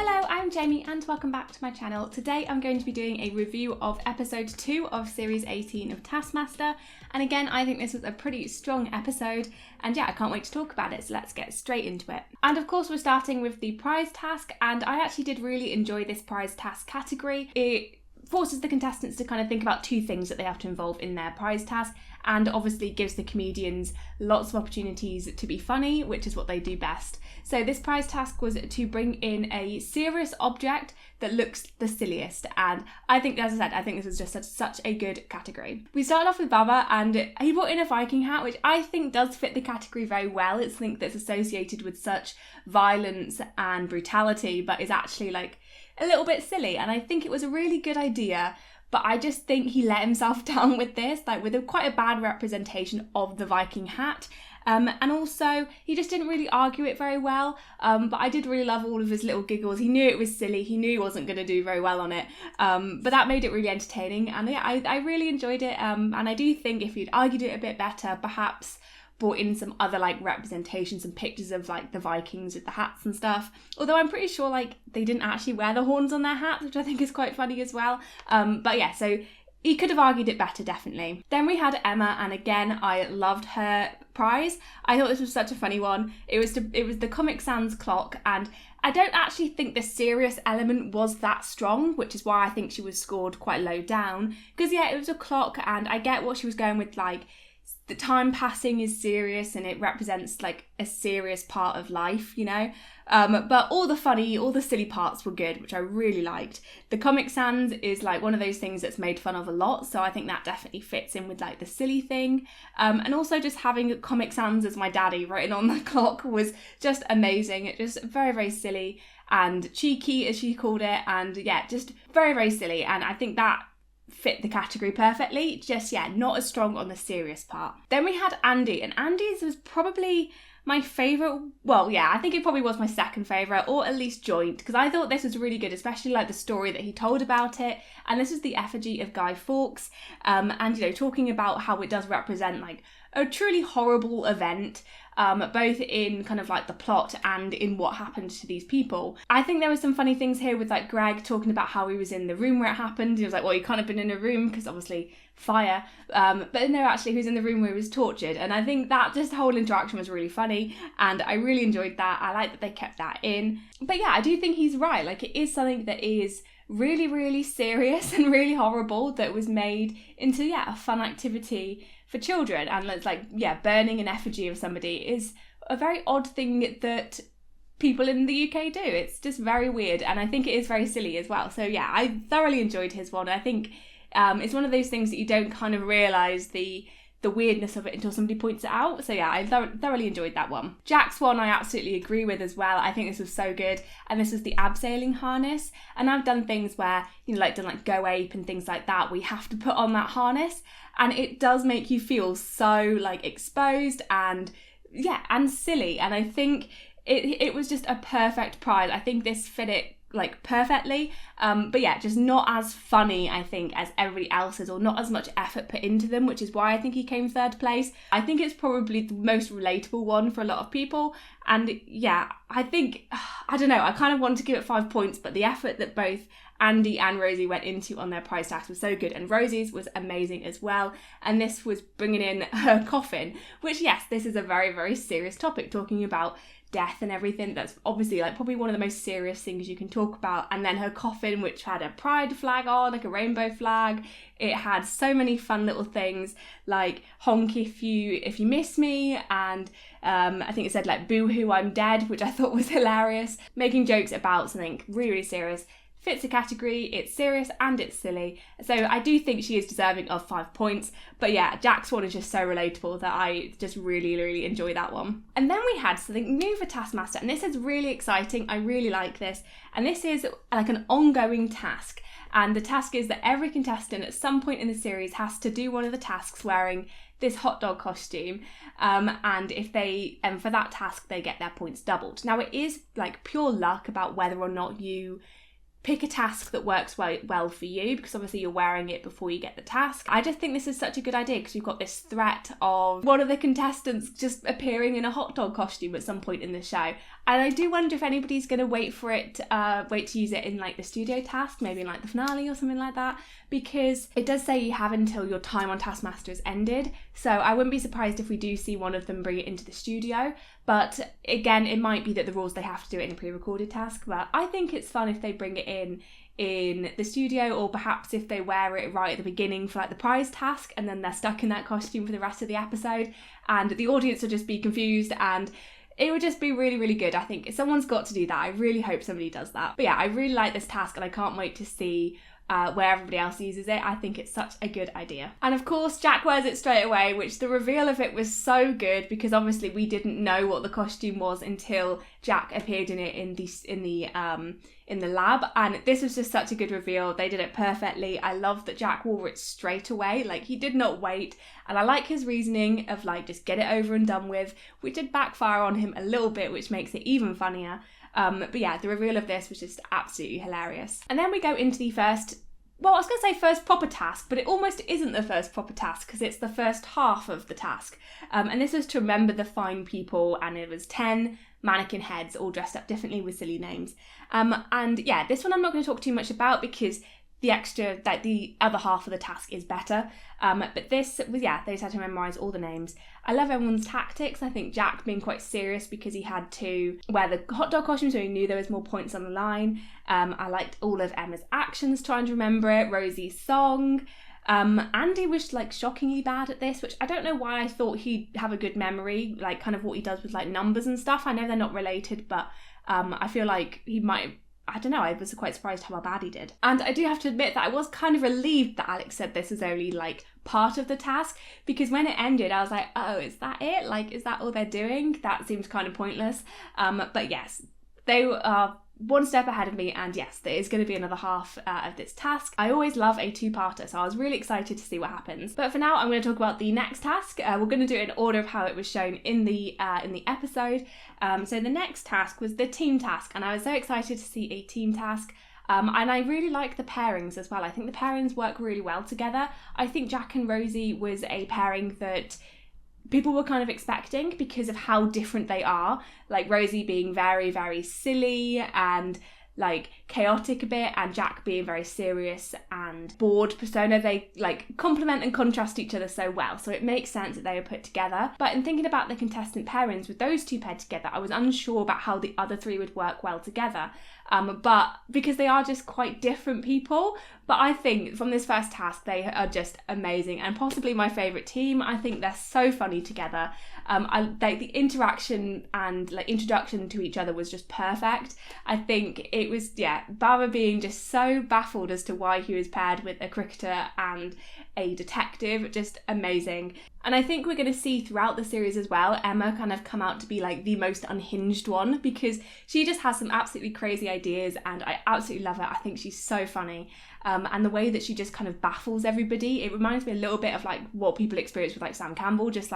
Hello, I'm Jamie and welcome back to my channel. Today I'm going to be doing a review of episode 2 of series 18 of Taskmaster, and again I think this was a pretty strong episode and yeah, I can't wait to talk about it, so let's get straight into it. And of course we're starting with the prize task, and I actually did really enjoy this prize task category. It forces the contestants to kind of think about two things that they have to involve in their prize task, and obviously gives the comedians lots of opportunities to be funny, which is what they do best. So this prize task was to bring in a serious object that looks the silliest, and I think, as I said, I think this was just such a good category. We started off with Baba, and he brought in a Viking hat, which I think does fit the category very well. It's something that's associated with such violence and brutality, but is actually like a little bit silly, and I think it was a really good idea. But I just think he let himself down with this, like with quite a bad representation of the Viking hat. And also, he just didn't really argue it very well, but I did really love all of his little giggles. He knew it was silly, he knew he wasn't going to do very well on it, but that made it really entertaining, and yeah, I really enjoyed it, and I do think if he'd argued it a bit better, perhaps brought in some other like representations and pictures of like the Vikings with the hats and stuff, although I'm pretty sure like they didn't actually wear the horns on their hats, which I think is quite funny as well, but yeah, so he could have argued it better, definitely. Then we had Emma, and again, I loved her prize. I thought this was such a funny one. It was the Comic Sans clock, and I don't actually think the serious element was that strong, which is why I think she was scored quite low down. Because yeah, it was a clock, and I get what she was going with, like, the time passing is serious and it represents like a serious part of life, you know? But all the silly parts were good, which I really liked. The Comic Sans is like one of those things that's made fun of a lot, so I think that definitely fits in with like the silly thing. And also just having Comic Sans as my daddy written on the clock was just amazing. It just very, very silly and cheeky, as she called it, and yeah, just very, very silly. And I think that fit the category perfectly, just yeah, not as strong on the serious part. Then we had Andy, and Andy's was probably my favourite. Well, yeah, I think it probably was my second favourite, or at least joint, because I thought this was really good, especially like the story that he told about it. And this is the effigy of Guy Fawkes, and you know, talking about how it does represent like a truly horrible event, both in kind of like the plot and in what happened to these people. I think there were some funny things here with like Greg talking about how he was in the room where it happened. He was like, well, you can't have been in a room because obviously fire, but no, actually he was in the room where he was tortured, and I think that just whole interaction was really funny, and I really enjoyed that. I like that they kept that in. But yeah, I do think he's right, like it is something that is really, really serious and really horrible that was made into, yeah, a fun activity for children. And it's like, yeah, burning an effigy of somebody is a very odd thing that people in the UK do. It's just very weird, and I think it is very silly as well. So yeah, I thoroughly enjoyed his one. I think it's one of those things that you don't kind of realise the weirdness of it until somebody points it out. So yeah, I thoroughly enjoyed that one. Jack's one I absolutely agree with as well. I think this was so good, and this was the abseiling harness. And I've done things where, you know, like done like Go Ape and things like that, we have to put on that harness, and it does make you feel so like exposed and yeah, and silly. And I think it was just a perfect prize. I think this fit it like perfectly, but yeah, just not as funny, I think, as everybody else's, or not as much effort put into them, which is why I think he came third place. I think it's probably the most relatable one for a lot of people, and yeah, I think, I don't know, I kind of wanted to give it 5 points, but the effort that both Andy and Rosie went into on their prize task was so good, and Rosie's was amazing as well. And this was bringing in her coffin, which yes, this is a very, very serious topic, talking about death and everything. That's obviously like probably one of the most serious things you can talk about. And then her coffin, which had a pride flag on, like a rainbow flag. It had so many fun little things like honk if you miss me, and I think it said like boo hoo I'm dead, which I thought was hilarious. Making jokes about something really, really serious. Fits the category, it's serious and it's silly. So I do think she is deserving of 5 points. But yeah, Jack's one is just so relatable that I just really, really enjoy that one. And then we had something new for Taskmaster, and this is really exciting. I really like this. And this is like an ongoing task. And the task is that every contestant at some point in the series has to do one of the tasks wearing this hot dog costume, and if they for that task they get their points doubled. Now it is like pure luck about whether or not you pick a task that works well for you, because obviously you're wearing it before you get the task. I just think this is such a good idea because we've got this threat of one of the contestants just appearing in a hot dog costume at some point in the show. And I do wonder if anybody's going to wait to use it in like the studio task, maybe in like the finale or something like that, because it does say you have until your time on Taskmaster is ended. So I wouldn't be surprised if we do see one of them bring it into the studio. But again, it might be that the rules they have to do it in a pre-recorded task. But I think it's fun if they bring it in the studio, or perhaps if they wear it right at the beginning for like the prize task and then they're stuck in that costume for the rest of the episode and the audience will just be confused, and it would just be really, really good. I think someone's got to do that. I really hope somebody does that. But yeah, I really like this task and I can't wait to see where everybody else uses it. I think it's such a good idea. And of course, Jack wears it straight away, which the reveal of it was so good because obviously we didn't know what the costume was until Jack appeared in it in the lab, and this was just such a good reveal. They did it perfectly. I love that Jack wore it straight away. Like, he did not wait, and I like his reasoning of like just get it over and done with, which did backfire on him a little bit, which makes it even funnier. But yeah, the reveal of this was just absolutely hilarious. And then we go into the first proper task, but it almost isn't the first proper task because it's the first half of the task. And this was to remember the fine people, and it was 10 mannequin heads all dressed up differently with silly names. And yeah, this one I'm not going to talk too much about because the other half of the task is better. But this was, they just had to memorise all the names. I love everyone's tactics. I think Jack being quite serious because he had to wear the hot dog costume so he knew there was more points on the line. I liked all of Emma's actions trying to remember it, Rosie's song. Andy was like shockingly bad at this, which I don't know why I thought he'd have a good memory, like kind of what he does with like numbers and stuff. I know they're not related, but I feel like he might, I don't know, I was quite surprised how bad he did. And I do have to admit that I was kind of relieved that Alex said this was only like part of the task, because when it ended I was like, oh, is that it? Like, is that all they're doing? That seems kind of pointless. But yes, they are one step ahead of me, and yes, there is going to be another half of this task. I always love a two-parter, so I was really excited to see what happens. But for now, I'm going to talk about the next task. We're going to do it in order of how it was shown in the episode. So the next task was the team task, and I was so excited to see a team task. And I really like the pairings as well. I think the pairings work really well together. I think Jack and Rosie was a pairing that people were kind of expecting because of how different they are. Like Rosie being very, very silly and like chaotic a bit, and Jack being very serious and bored persona. They like complement and contrast each other so well, so it makes sense that they were put together. But in thinking about the contestant pairings with those two paired together, I was unsure about how the other three would work well together. But because they are just quite different people. But I think from this first task, they are just amazing and possibly my favourite team. I think they're so funny together. The interaction and like introduction to each other was just perfect. I think it was, Baba being just so baffled as to why he was paired with a cricketer and a detective, just amazing. And I think we're going to see throughout the series as well, Emma kind of come out to be like the most unhinged one, because she just has some absolutely crazy ideas and I absolutely love her. I think she's so funny. And the way that she just kind of baffles everybody, it reminds me a little bit of like what people experience with like Sam Campbell, just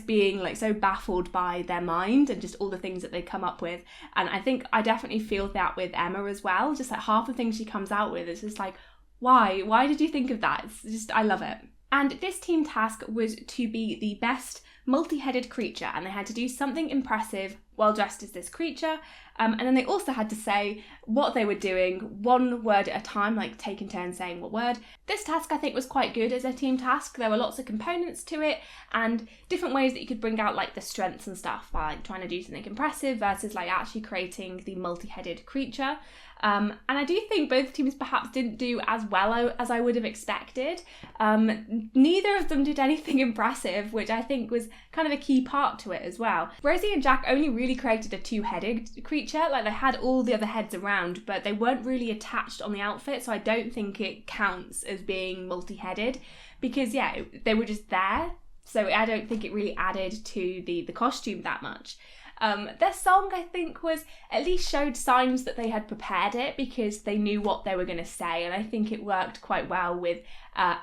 being like so baffled by their mind and just all the things that they come up with. And I think I definitely feel that with Emma as well. Just like half the things she comes out with is just like, why did you think of that? It's just, I love it. And this team task was to be the best multi-headed creature, and they had to do something impressive while dressed as this creature. And then they also had to say what they were doing, one word at a time, like taking turns saying what word. This task I think was quite good as a team task. There were lots of components to it and different ways that you could bring out like the strengths and stuff by like trying to do something impressive versus like actually creating the multi-headed creature. And I do think both teams perhaps didn't do as well as I would have expected. Neither of them did anything impressive, which I think was kind of a key part to it as well. Rosie and Jack only really created a two-headed creature. Like, they had all the other heads around, but they weren't really attached on the outfit, so I don't think it counts as being multi-headed because, they were just there. So I don't think it really added to the costume that much. Their song, I think, was at least showed signs that they had prepared it because they knew what they were going to say, and I think it worked quite well with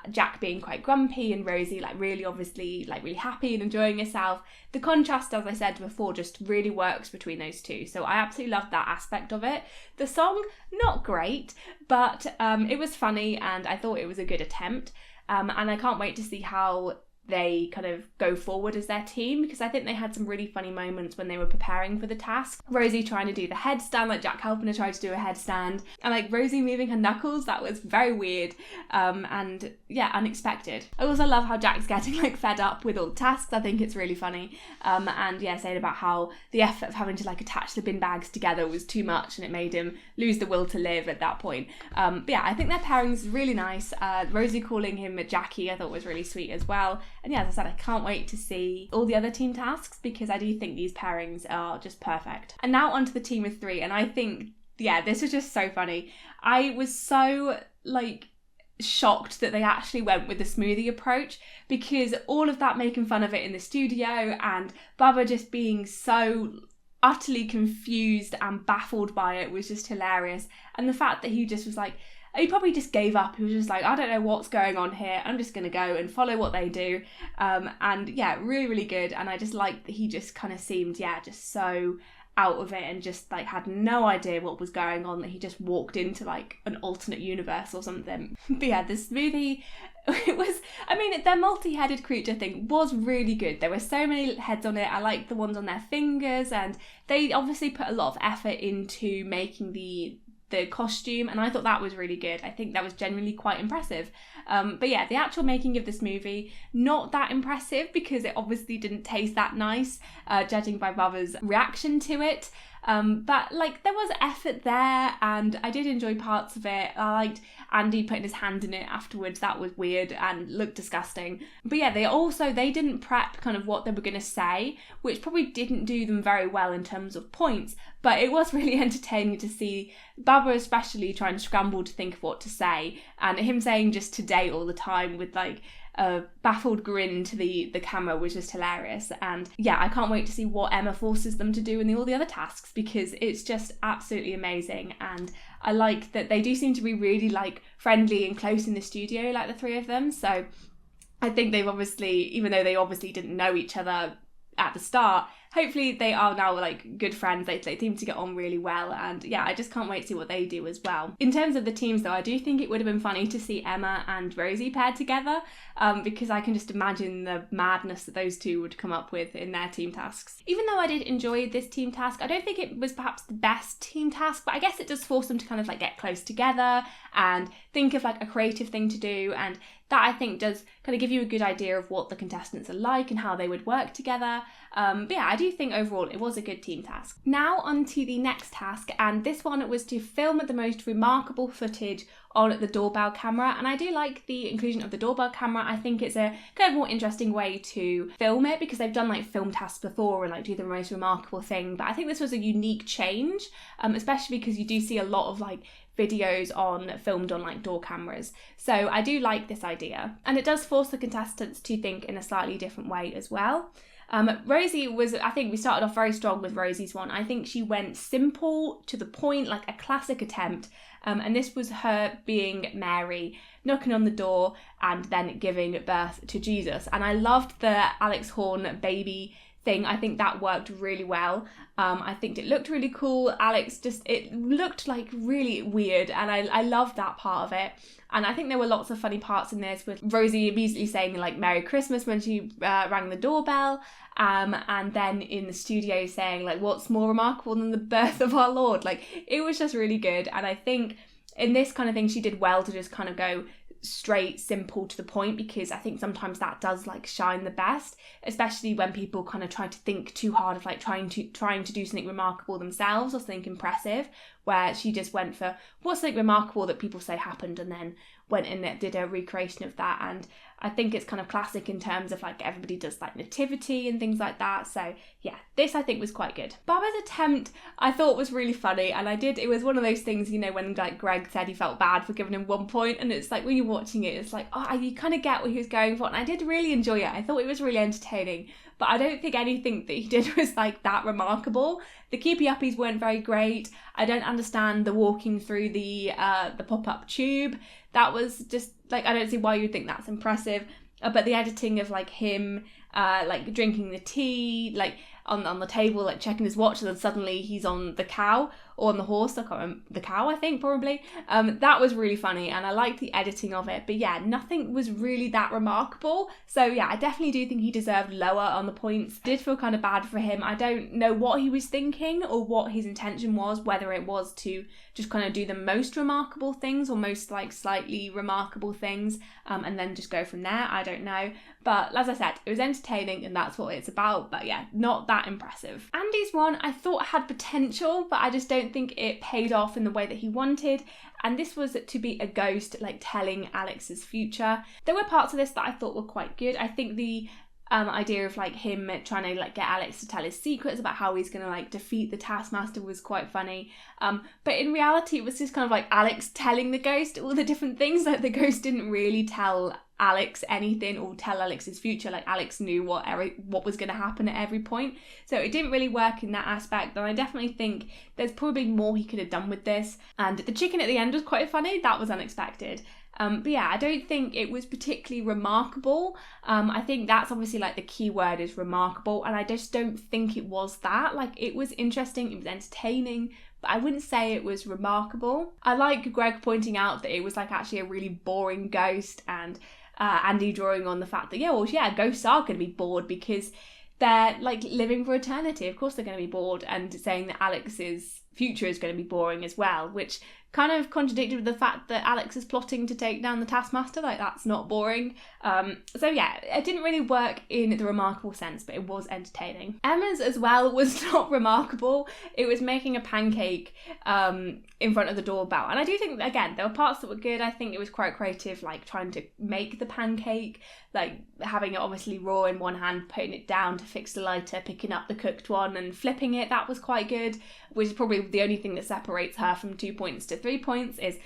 Jack being quite grumpy and Rosie like really obviously like really happy and enjoying herself. The contrast, as I said before, just really works between those two, so I absolutely loved that aspect of it. The song, not great, but it was funny and I thought it was a good attempt, and I can't wait to see how they kind of go forward as their team, because I think they had some really funny moments when they were preparing for the task. Rosie trying to do the headstand, like Jack helping her try to do a headstand, and like Rosie moving her knuckles, that was very weird, and yeah, unexpected. I also love how Jack's getting like fed up with all the tasks. I think it's really funny, and yeah, saying about how the effort of having to like attach the bin bags together was too much and it made him lose the will to live at that point. But yeah, I think their pairings is really nice. Rosie calling him Jackie I thought was really sweet as well. And yeah, as I said, I can't wait to see all the other team tasks because I do think these pairings are just perfect. And now onto the team of 3, and I think, yeah, this was just so funny. I was so, like, shocked that they actually went with the smoothie approach, because all of that making fun of it in the studio and Baba just being so utterly confused and baffled by it was just hilarious. And the fact that he just was like, he probably just gave up. He was just like, I don't know what's going on here. I'm just going to go and follow what they do. And yeah, really, really good. And I just liked that he just kind of seemed, yeah, just so out of it and just like had no idea what was going on, that he just walked into like an alternate universe or something. But yeah, the smoothie, it was, I mean, their multi-headed creature thing was really good. There were so many heads on it. I liked the ones on their fingers, and they obviously put a lot of effort into making the costume, and I thought that was really good. I think that was genuinely quite impressive. But yeah, the actual making of this movie, not that impressive because it obviously didn't taste that nice, judging by Baba's reaction to it. But like there was effort there and I did enjoy parts of it. I liked Andy putting his hand in it afterwards. That was weird and looked disgusting. But yeah, they didn't prep kind of what they were going to say, which probably didn't do them very well in terms of points. But it was really entertaining to see Baba especially trying to scramble to think of what to say, and him saying just today all the time with like a baffled grin to the camera was just hilarious. And yeah, I can't wait to see what Emma forces them to do in all the other tasks, because it's just absolutely amazing. And I like that they do seem to be really like friendly and close in the studio, like the three of them. So I think they've obviously, even though they obviously didn't know each other at the start, hopefully they are now like good friends. They seem to get on really well, and yeah, I just can't wait to see what they do as well. In terms of the teams though, I do think it would have been funny to see Emma and Rosie paired together, because I can just imagine the madness that those two would come up with in their team tasks. Even though I did enjoy this team task, I don't think it was perhaps the best team task, but I guess it does force them to kind of like get close together and think of like a creative thing to do, and that I think does kind of give you a good idea of what the contestants are like and how they would work together. But yeah, I do think overall it was a good team task. Now on to the next task, and this one was to film the most remarkable footage on the doorbell camera, and I do like the inclusion of the doorbell camera. I think it's a kind of more interesting way to film it, because they've done like film tasks before and like do the most remarkable thing, but I think this was a unique change, especially because you do see a lot of like videos filmed on like door cameras. So I do like this idea, and it does force the contestants to think in a slightly different way as well. Rosie was, I think we started off very strong with Rosie's one. I think she went simple to the point, like a classic attempt. And this was her being Mary, knocking on the door and then giving birth to Jesus. And I loved the Alex Horne baby thing. I think that worked really well. I think it looked really cool. It looked like really weird, and I loved that part of it. And I think there were lots of funny parts in this, with Rosie immediately saying like Merry Christmas when she rang the doorbell, and then in the studio saying like, what's more remarkable than the birth of our Lord? Like, it was just really good. And I think in this kind of thing she did well to just kind of go straight, simple, to the point, because I think sometimes that does like shine the best, especially when people kind of try to think too hard of like trying to do something remarkable themselves or something impressive, where she just went for what's something remarkable that people say happened, and then went in and did a recreation of that. And I think it's kind of classic in terms of like everybody does like nativity and things like that. So yeah, this I think was quite good. Baba's attempt I thought was really funny, and it was one of those things, you know, when like Greg said he felt bad for giving him 1 point, and it's like when you're watching it, it's like, oh, you kind of get what he was going for, and I did really enjoy it. I thought it was really entertaining. but I don't think anything that he did was like that remarkable. The keepy uppies weren't very great. I don't understand the walking through the pop-up tube. That was just like, I don't see why you'd think that's impressive. But the editing of like him like drinking the tea, like on the table, like checking his watch, and then suddenly he's on the cow or on the horse. I can't remember, the cow, I think, probably. That was really funny, and I liked the editing of it. But yeah, nothing was really that remarkable. So yeah, I definitely do think he deserved lower on the points. Did feel kind of bad for him. I don't know what he was thinking or what his intention was, whether it was to just kind of do the most remarkable things or most like slightly remarkable things, and then just go from there. I don't know. But as I said, it was entertaining and that's what it's about. But yeah, not that impressive. Andy's one I thought had potential, but I just don't think it paid off in the way that he wanted. And this was to be a ghost, like telling Alex's future. There were parts of this that I thought were quite good. I think the idea of like him trying to like get Alex to tell his secrets about how he's gonna like defeat the Taskmaster was quite funny. But in reality, it was just kind of like Alex telling the ghost all the different things. Like the ghost didn't really tell Alex anything or tell Alex's future. Like Alex knew what was going to happen at every point, so it didn't really work in that aspect. And I definitely think there's probably more he could have done with this. And the chicken at the end was quite funny. That was unexpected. But yeah, I don't think it was particularly remarkable. I think that's obviously like the key word is remarkable, and I just don't think it was that. Like it was interesting, it was entertaining, but I wouldn't say it was remarkable. I like Greg pointing out that it was like actually a really boring ghost, and Andy drawing on the fact that ghosts are going to be bored because they're like living for eternity. Of course they're going to be bored, and saying that Alex's future is going to be boring as well, which kind of contradicted with the fact that Alex is plotting to take down the Taskmaster. Like that's not boring. So yeah, it didn't really work in the remarkable sense, but it was entertaining. Emma's as well was not remarkable. It was making a pancake in front of the doorbell, and I do think again there were parts that were good. I think it was quite creative, like trying to make the pancake, like having it obviously raw in one hand, putting it down to fix the lighter, picking up the cooked one and flipping it. That was quite good, which is probably the only thing that separates her from 2 points to 3 points is,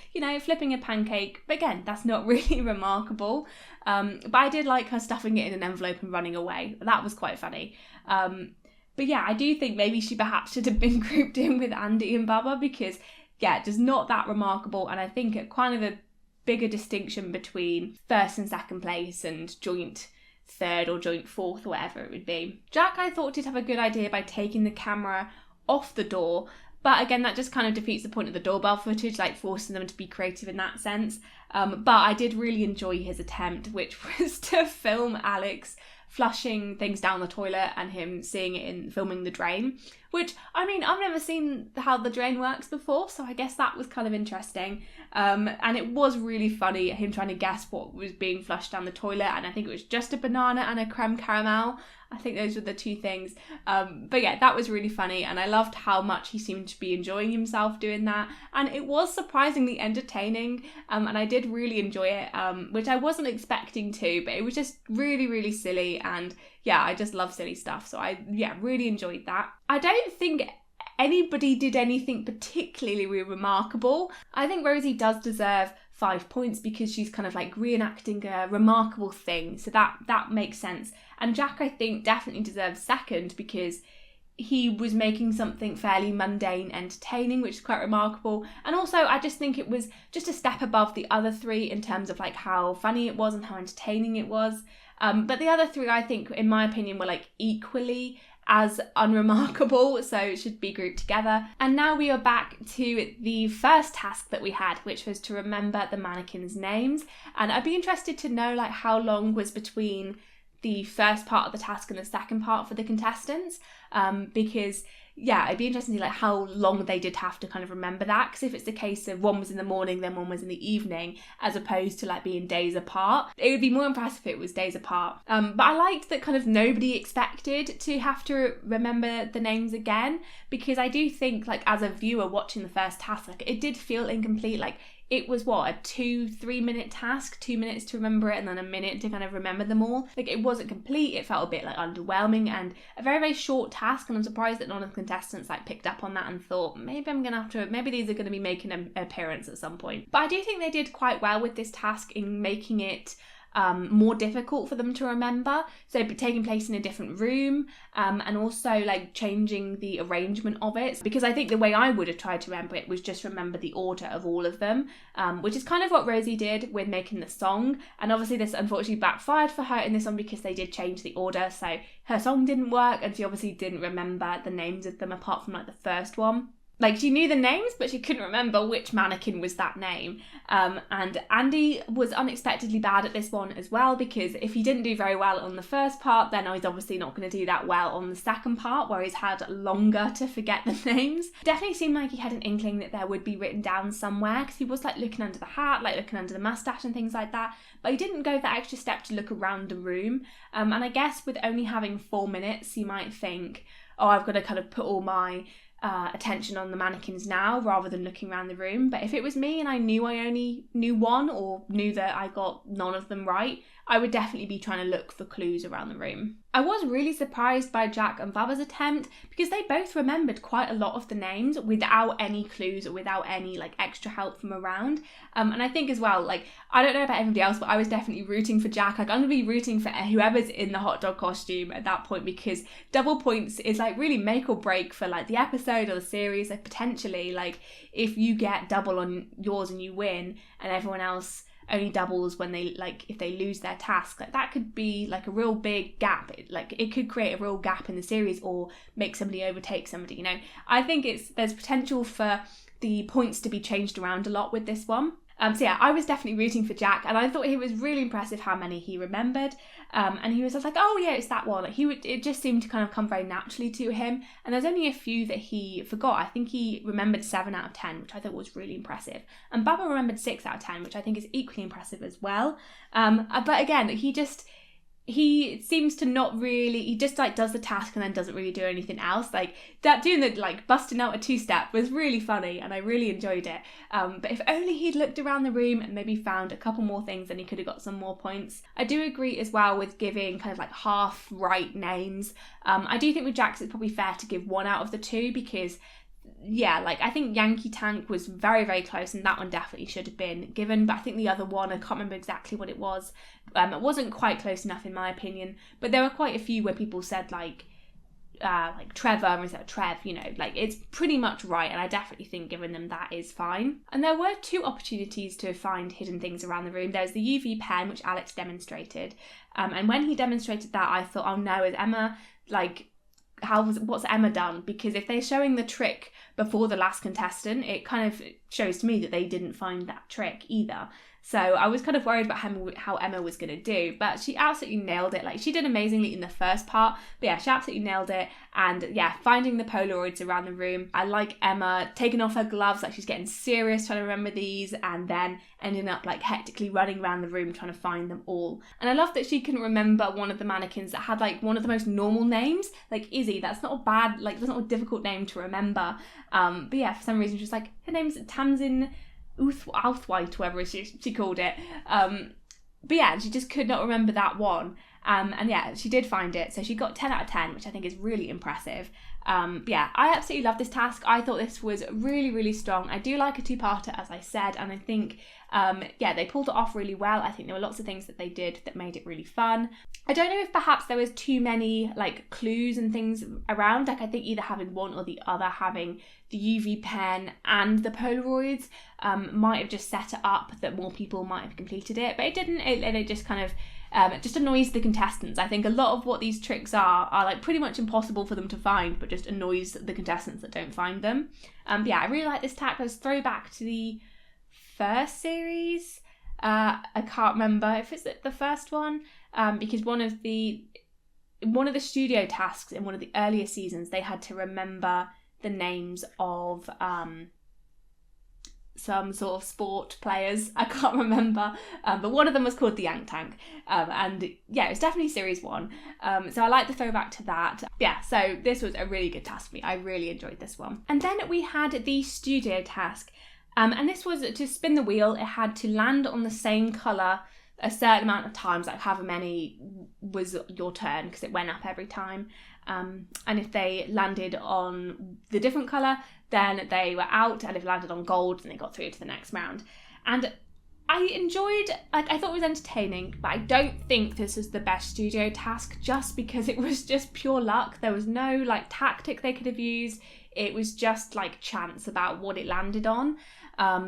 flipping a pancake. But again, that's not really remarkable. But I did like her stuffing it in an envelope and running away. That was quite funny. But yeah, I do think maybe she perhaps should have been grouped in with Andy and Baba because, yeah, just not that remarkable. And I think kind of a bigger distinction between first and second place and joint third or joint fourth or whatever it would be. Jack, I thought, did have a good idea by taking the camera off the door. But again, that just kind of defeats the point of the doorbell footage, like forcing them to be creative in that sense. But I did really enjoy his attempt, which was to film Alex flushing things down the toilet and him seeing it in filming the drain, which, I mean, I've never seen how the drain works before, so I guess that was kind of interesting. And it was really funny, him trying to guess what was being flushed down the toilet, and I think it was just a banana and a creme caramel. I think those were the two things. But yeah, that was really funny, and I loved how much he seemed to be enjoying himself doing that. And it was surprisingly entertaining, and I did really enjoy it, which I wasn't expecting to, but it was just really, really silly. And yeah, I just love silly stuff. So I, really enjoyed that. I don't think anybody did anything particularly remarkable. I think Rosie does deserve 5 points because she's kind of like reenacting a remarkable thing. So that makes sense. And Jack, I think, definitely deserves second because he was making something fairly mundane entertaining, which is quite remarkable. And also, I just think it was just a step above the other three in terms of like how funny it was and how entertaining it was. But the other three, I think, in my opinion, were like equally as unremarkable, so it should be grouped together. And now we are back to the first task that we had, which was to remember the mannequins' names. And I'd be interested to know like how long was between the first part of the task and the second part for the contestants, because it'd be interesting to see like how long they did have to kind of remember that, because if it's the case of one was in the morning then one was in the evening as opposed to like being days apart, it would be more impressive if it was days apart. But I liked that kind of nobody expected to have to remember the names again, because I do think like as a viewer watching the first task, like it did feel incomplete. Like it was a 2-3 minute task, 2 minutes to remember it and then a minute to kind of remember them all. Like it wasn't complete, it felt a bit like underwhelming and a very, very short task, and I'm surprised that none of the contestants like picked up on that and thought maybe these are going to be making an appearance at some point. But I do think they did quite well with this task in making it more difficult for them to remember. So taking place in a different room, and also like changing the arrangement of it. Because I think the way I would have tried to remember it was just remember the order of all of them, which is kind of what Rosie did with making the song. And obviously this unfortunately backfired for her in this one because they did change the order. So her song didn't work and she obviously didn't remember the names of them apart from like the first one. Like, she knew the names, but she couldn't remember which mannequin was that name. And Andy was unexpectedly bad at this one as well, because if he didn't do very well on the first part, then he's obviously not going to do that well on the second part, where he's had longer to forget the names. Definitely seemed like he had an inkling that there would be written down somewhere, because he was like looking under the hat, like looking under the mustache and things like that. But he didn't go that extra step to look around the room. And I guess with only having 4 minutes, you might think, oh, I've got to kind of put all my attention on the mannequins now rather than looking around the room. But if it was me and I knew I only knew one, or knew that I got none of them right, I would definitely be trying to look for clues around the room. I was really surprised by Jack and Baba's attempt, because they both remembered quite a lot of the names without any clues or without any like extra help from around. And I think as well, like, I don't know about everybody else, but I was definitely rooting for Jack. Like, I'm going to be rooting for whoever's in the hot dog costume at that point, because double points is like really make or break for like the episode or the series. Like, potentially, like, if you get double on yours and you win, and everyone else only doubles when they, like, if they lose their task, like, that could be like a real big gap. It could create a real gap in the series, or make somebody overtake somebody, you know. I think there's potential for the points to be changed around a lot with this one. So yeah, I was definitely rooting for Jack, and I thought he was really impressive how many he remembered. And he was just like, oh yeah, it's that one. Like, it just seemed to kind of come very naturally to him. And there's only a few that he forgot. I think he remembered 7 out of 10, which I thought was really impressive. And Baba remembered 6 out of 10, which I think is equally impressive as well. But again, he seems to not really, he just like does the task and then doesn't really do anything else. Like, that doing the like busting out a 2-step was really funny and I really enjoyed it. But if only he'd looked around the room and maybe found a couple more things, then he could have got some more points. I do agree as well with giving kind of like half right names. I do think with Jax it's probably fair to give 1 out of the 2, because yeah, like, I think Yankee Tank was very, very close, and that one definitely should have been given. But I think the other one, I can't remember exactly what it was. It wasn't quite close enough in my opinion. But there were quite a few where people said like Trevor instead of Trev, you know, like, it's pretty much right, and I definitely think giving them that is fine. And there were 2 opportunities to find hidden things around the room. There's the UV pen, which Alex demonstrated, and when he demonstrated that, I thought, oh no, is Emma, like, what's Emma done? Because if they're showing the trick before the last contestant, it kind of shows to me that they didn't find that trick either. So I was kind of worried about how Emma was going to do, but she absolutely nailed it. Like, she did amazingly in the first part, but yeah, she absolutely nailed it. And yeah, finding the Polaroids around the room. I like Emma taking off her gloves, like she's getting serious trying to remember these, and then ending up like hectically running around the room trying to find them all. And I love that she can remember one of the mannequins that had like one of the most normal names, like Izzy. That's not a bad, like, that's not a difficult name to remember. But yeah, for some reason she's like, her name's Tamsin Outhwaite, whatever she called it. But yeah, she just could not remember that one. And yeah, she did find it, so she got 10 out of 10, which I think is really impressive. But yeah, I absolutely love this task. I thought this was really, really strong. I do like a 2-parter, as I said, and I think yeah, they pulled it off really well. I think there were lots of things that they did that made it really fun. I don't know if perhaps there was too many like clues and things around. Like, I think either having one or the other, having the UV pen and the Polaroids, might have just set it up that more people might have completed it, but it didn't. It just kind of just annoys the contestants. I think a lot of what these tricks are like pretty much impossible for them to find, but just annoys the contestants that don't find them. But yeah, I really like this tack. As throwback to the first series. I can't remember if it's the first one, because one of the studio tasks in one of the earlier seasons, they had to remember the names of some sort of sport players. I can't remember, but one of them was called the Yank Tank, and yeah, it was definitely series 1. So I like the throwback to that. Yeah, so this was a really good task for me. I really enjoyed this one. And then we had the studio task, and this was to spin the wheel. It had to land on the same colour a certain amount of times, like however many was your turn, because it went up every time. And if they landed on the different colour, then they were out, and if they landed on gold, then they got through to the next round. And I thought it was entertaining, but I don't think this is the best studio task just because it was just pure luck. There was no like tactic they could have used. It was just like chance about what it landed on,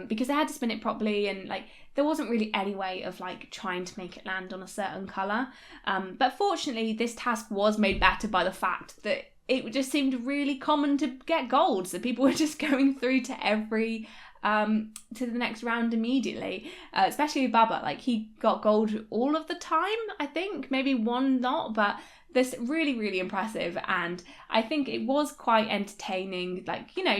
because they had to spin it properly, and like there wasn't really any way of like trying to make it land on a certain colour. But fortunately, this task was made better by the fact that it just seemed really common to get gold. So people were just going through to every to the next round immediately, especially Baba. Like he got gold all of the time, I think, maybe one not, but this really impressive, and I think it was quite entertaining. Like, you know,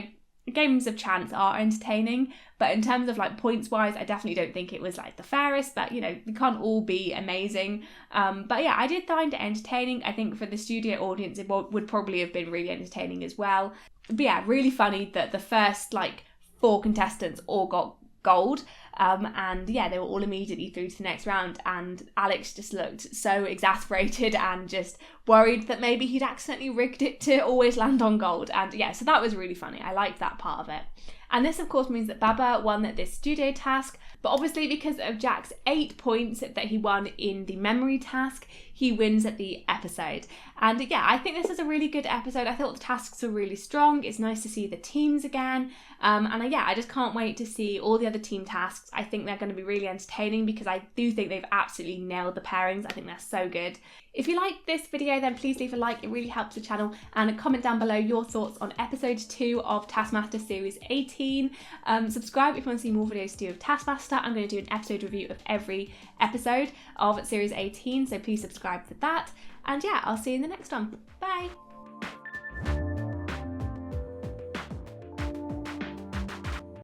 games of chance are entertaining, but in terms of like points wise, I definitely don't think it was like the fairest, but you know, we can't all be amazing. But yeah, I did find it entertaining. I think for the studio audience it would probably have been really entertaining as well. But yeah, really funny that the first like 4 contestants all got gold, and yeah, they were all immediately through to the next round, and Alex just looked so exasperated and just worried that maybe he'd accidentally rigged it to always land on gold. And yeah, so that was really funny. I liked that part of it. And this of course means that Baba won this studio task, but obviously because of Jack's 8 points that he won in the memory task, he wins at the episode. And yeah, I think this is a really good episode. I thought the tasks were really strong. It's nice to see the teams again. And yeah, I just can't wait to see all the other team tasks. I think they're going to be really entertaining because I do think they've absolutely nailed the pairings. I think they're so good. If you like this video, then please leave a like. It really helps the channel, and comment down below your thoughts on episode 2 of Taskmaster series 18. Subscribe if you want to see more videos to do with Taskmaster. I'm going to do an episode review of every episode of series 18, so please subscribe for that. And yeah, I'll see you in the next one. Bye!